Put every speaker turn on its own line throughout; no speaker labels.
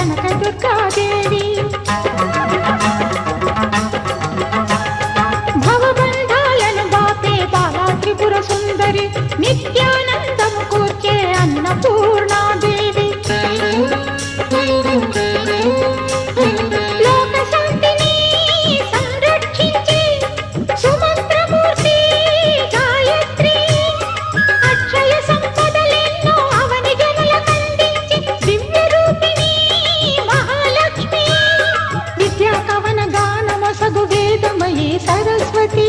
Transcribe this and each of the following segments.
కనక దుర్గాదేవి భవబంధాలను బాపే బాలా త్రిపుర సుందరి నిత్యానందము కూర్చే అన్నపూర్ణాదేవి లోక శాంతిని సంరక్షించే సుమంత్రమూర్తి గాయత్రి అక్షయ సంపదలెన్నో అవని జనులకందించి దివ్య రూపిణి మహాలక్ష్మి విద్యా కవన గానమొసగు వేదమయీ సరస్వతి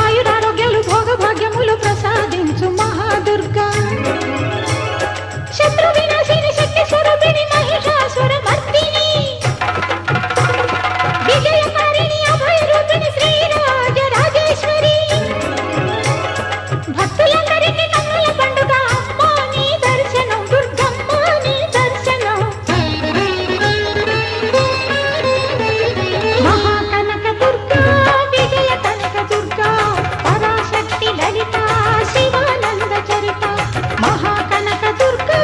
ఆయురారోగ్యాలు భోగభాగ్యములు ప్రసాదించు మహాదుర్గా శత్రు వినాశిని శక్తి స్వరూపిణి మహిషాసుర మర్దిని విజయకారిణి అభయ రూపిణి శ్రీరాజ రాజేశ్వరి భక్తులందరికీ కన్నుల పండుగ అమ్మా నీ దర్శనం దుర్గమ్మ నీ దర్శనం మహాకనక దుర్గా విజయ కనక దుర్గా పరాశక్తి లలిత శివానంద చరిత మహాకనక దుర్గా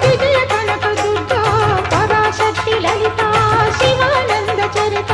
విజయ కనక దుర్గా పరాశక్తి లలిత శివానంద చరిత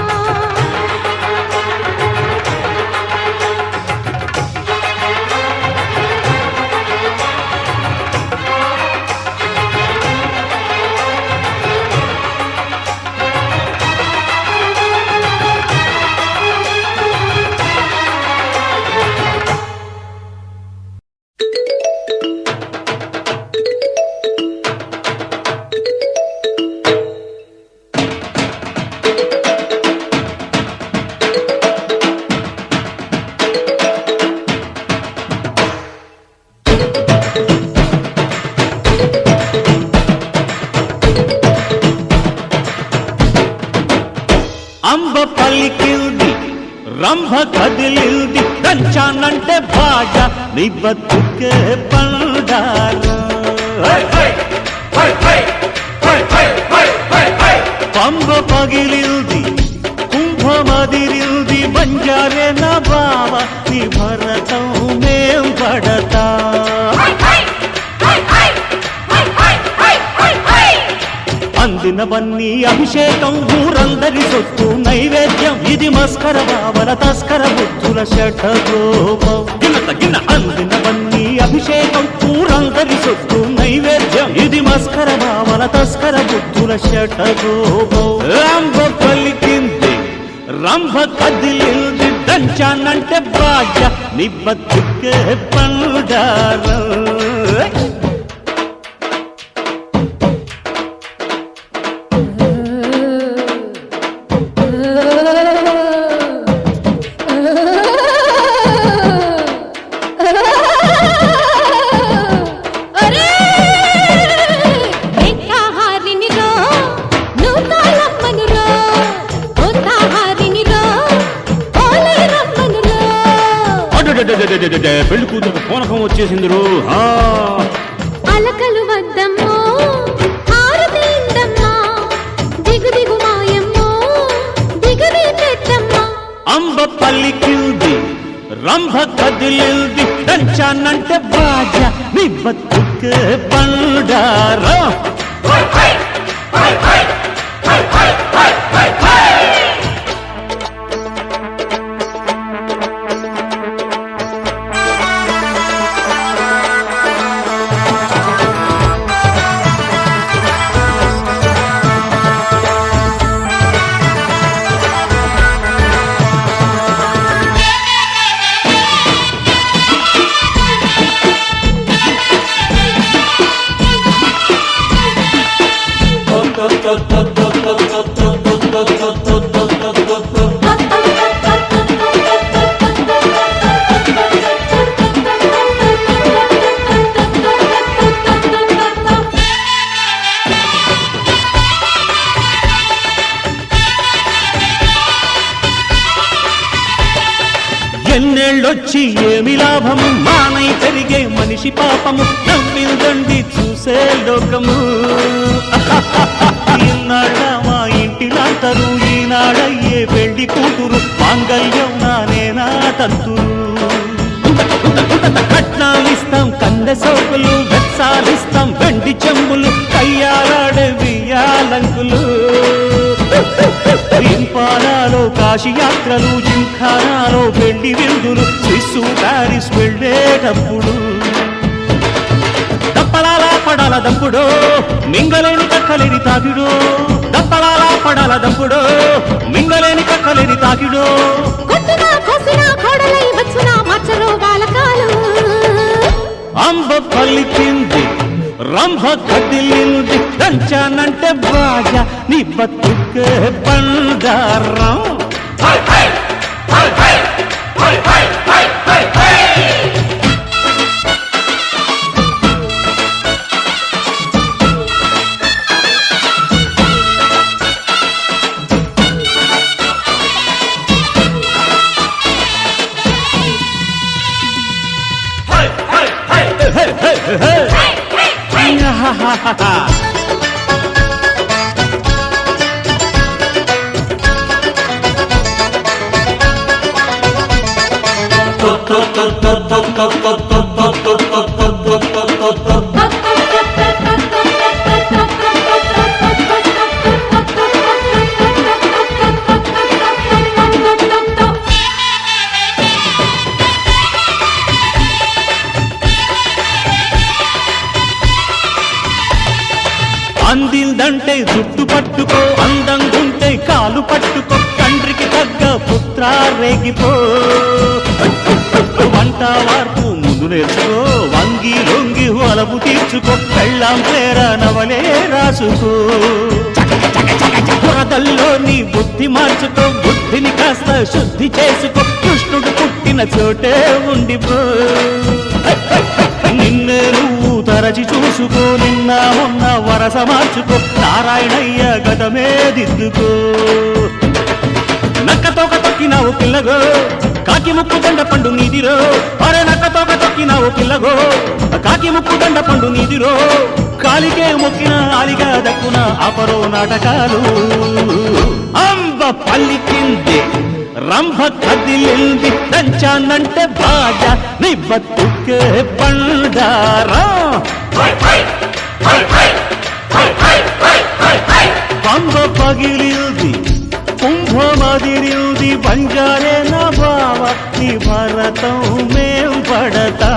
అంబ పలికిల్ది రంభ కదిలిల్ది దంచానంటే భాష నీ బతుకే పండాల పంబ పగిలిల్ది కుంభమదిరిల్ది బంజారే నా బావ నీ భరతం మేం పడతా అందినవన్నీ అభిషేకం ఊరందరి సొత్తు నైవేద్యం ఇది మస్కర బావల తస్కర బుద్ధుల షఠగోపం అందినవన్నీ అభిషేకం ఊరందరి సొత్తు నైవేద్యం ఇది మస్కర బావల తస్కర బుద్ధుల షఠగోపం రంభ పలికింది రంభ కదిలింది దంచానంటే భాగ్య నిబ్బతుకే పండార పెళ్లి కూతురు పూనకం వచ్చేసింది
అలకలు వద్దమ్మో హారతి ఇందమ్మా దిగు దిగు మాయమ్మో దిగవే పెట్టమ్మా
అంబ పలికిల్ది రంభ కదిలిల్ది దంచానంటే బాజ నీ బతుకే బండారా ఎన్నేళ్ళొచ్చి ఏమి లాభము మానై పెరిగే మనిషి పాపము నవ్విందండి చూసే లోకము ఈనాళ్ళ మా ఇంటినంతరు ఈనాడయ్యే పెళ్లి కూతురు మాంగళ్యం నానేనా తంతురు కట్నాలిస్తాం కందె సోపులు వెచ్చాలిస్తాం వెండి చెంబులు కయ్యాలాడే ర్యాంకులు ఇంపాలాలో కాశీ యాత్రలు జింఖానాలో పెళ్లి విందులు స్విస్సు ప్యారిస్ వెళ్ళేటప్పుడు దప్పలాల పడాల దంపుడో మింగలేని కక్కలేని తాకిడో దప్పలాల పడాల దంపుడో మింగలేని కక్కలేని తాకిడో
కొట్టినా కోసినా కోడలై వచ్చునా మచ్చలో బాలకాలు
అంబ పలికింది రంభ కదిలింది దంచానంటే బాగా నీ బతుకే బండారం అందిందంటే జుట్టు పట్టుకో అందంగుంటే కాలు పట్టుకో తండ్రికి తగ్గ పుత్ర రేగిపో వంట వార్పు ముందు నేర్చుకో వంగి లొంగి వలపు తీర్చుకో పెళ్ళాం పేర నవలే రాసుకో బురదల్లో నీ బుద్ధి మార్చుకో బుద్ధిని కాస్త శుద్ధి చేసుకో కృష్ణుడు పుట్టిన చోటే ఉండిపో నిన్నే నువ్వు తరచి చూసుకో నిన్న మొన్న వరస మార్చుకో నారాయణయ్య గతమే దిద్దుకో నక్కతోక తొక్కినావు పిల్లగో కాకి ముక్కు దండ పండు నీదిరో అరే నక్కతోక తొక్కినావు పిల్లగో కాకి ముక్కు దండ పండు నీదిరో కాలికే మొక్కిన ఆలిగా దక్కున అపరో నాటకాలు అంబ పల్లికింది రంభ కదిలింది దంచానంటే బాగా నీ బతుకే బండారా పంబ పగిలింది కుంభమదిరింది బంజారే నా బావ నీ భరతం మేం పడతా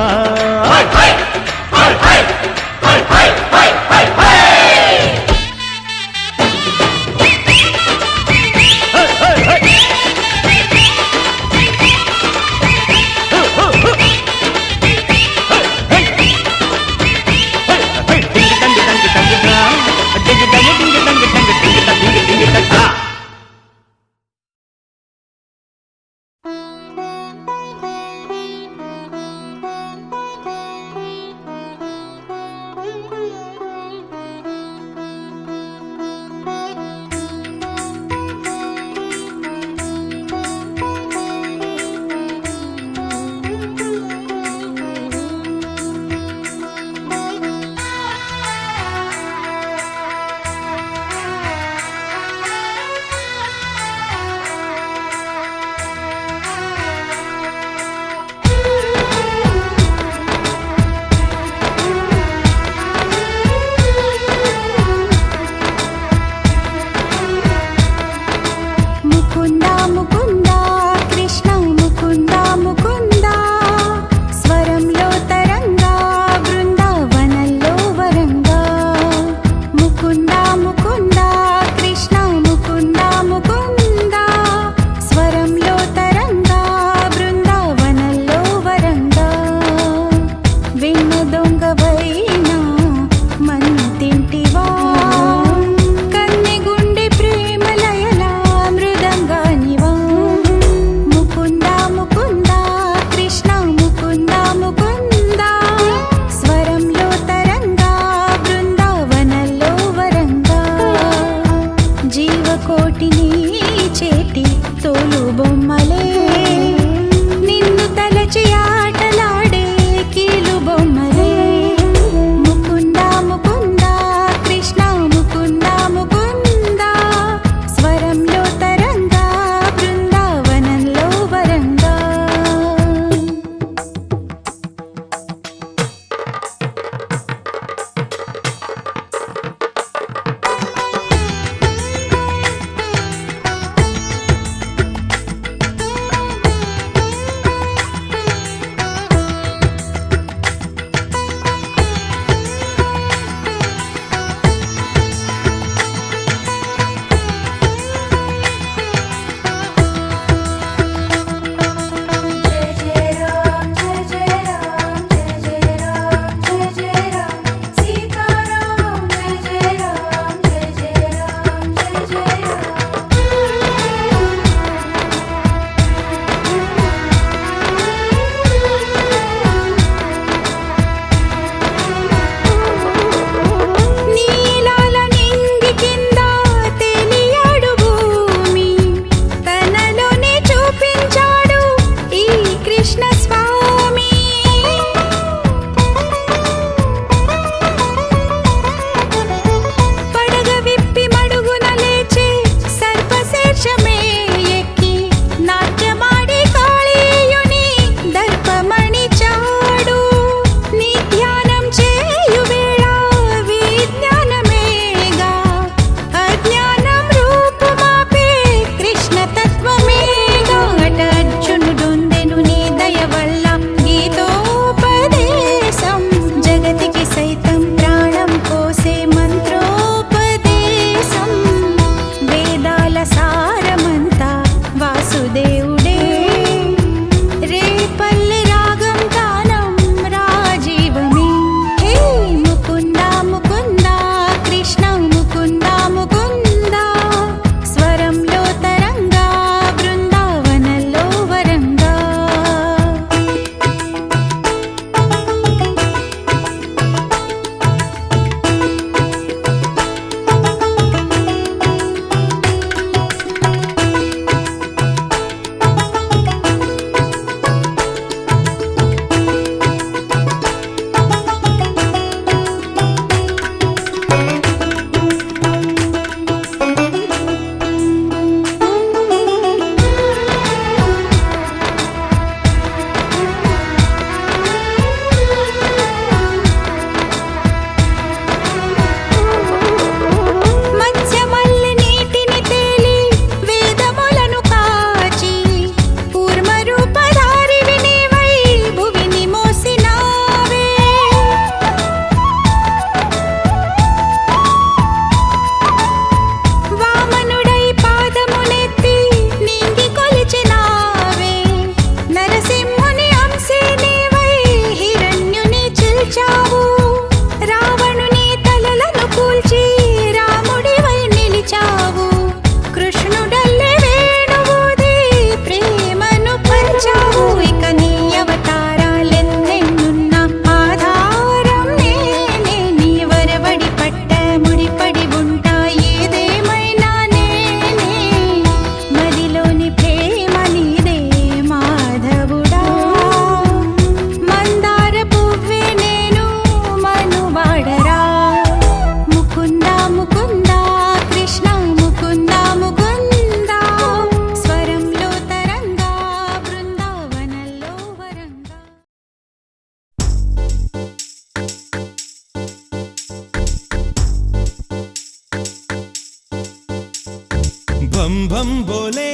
భం భం బోలే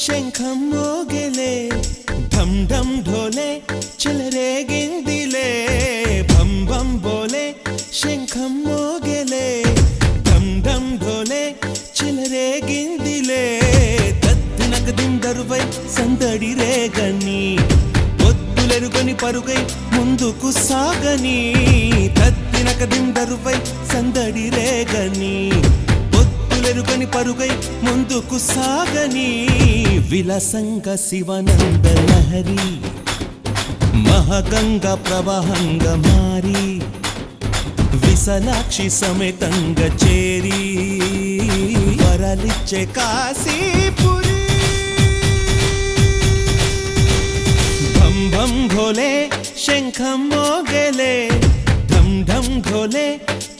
శంఖం మోగెలే ఢం ఢం ఢోలే చెలరేగిందిలే భం భం బోలే శంఖం మోగెలే ఢం ఢం ఢోలే చెలరేగిందిలే తత్తినక దిందరువై సందడి రేగని ఒత్తులెరుగని పరుగై ముందుకు సాగని తత్తినక దిందరువై సందడి రేగని ఒత్తులెరుగని పరుగై ముందుకు సాగని విలసంగ శివనంద లహరి మహగంగ ప్రవాహంగా మారి విశాలాక్షి సమేతంగా చేరి వరలిచ్చే కాశీపురి భం భం ఘోలే శంఖం మోగెలే ఢం ఢం ఘోలే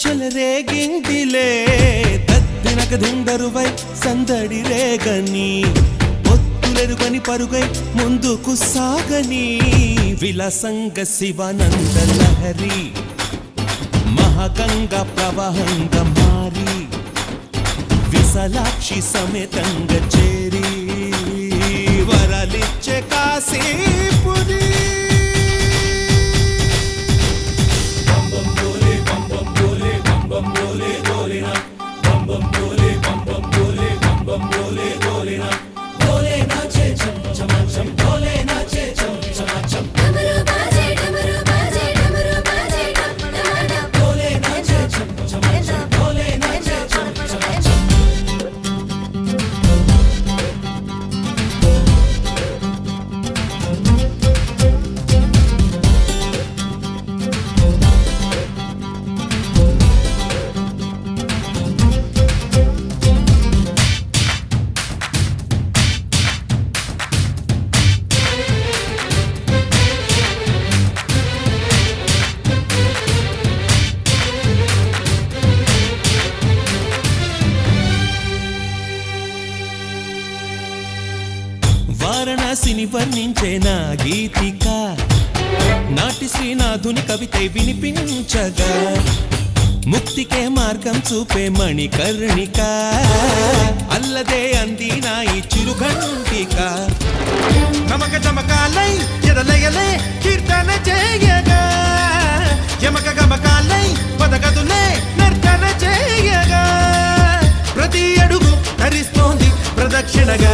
చెలరేగిందిలే తత్తినక దిండరువై సందడి రేగని ఒత్తులెరుగని పరుగై ముందుకు సాగని విలసంగ శివానంద లహరి మహాగంగా ప్రవాహంగా మారి విశాలాక్షి సమేతంగా చేరి వరలిచ్చే కాశీపురి
डमरू बाजे डमरू बाजे डमरू बाजे डम डम डम बोले नाचे छम छम छम बोले नाचे छम छम छम
వారణాసిని వర్ణించే నా గీతిక నాటి శ్రీనాథుని కవితే వినిపించగా ముక్తికే మార్గం చూపే మణికర్ణిక అల్లదే అంది నా ఈ చిరుఘంటిక నమక చమకాలై ఎదలయలే కీర్తన చేయగా యమక గమకాలై పదగదులే నర్తన చేయగా ప్రతి అడుగు ధరిస్తోంది ప్రదక్షిణగా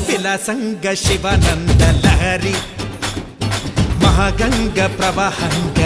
విలాసంగ శివానంద లహరి మహాగంగ ప్రవాహంగ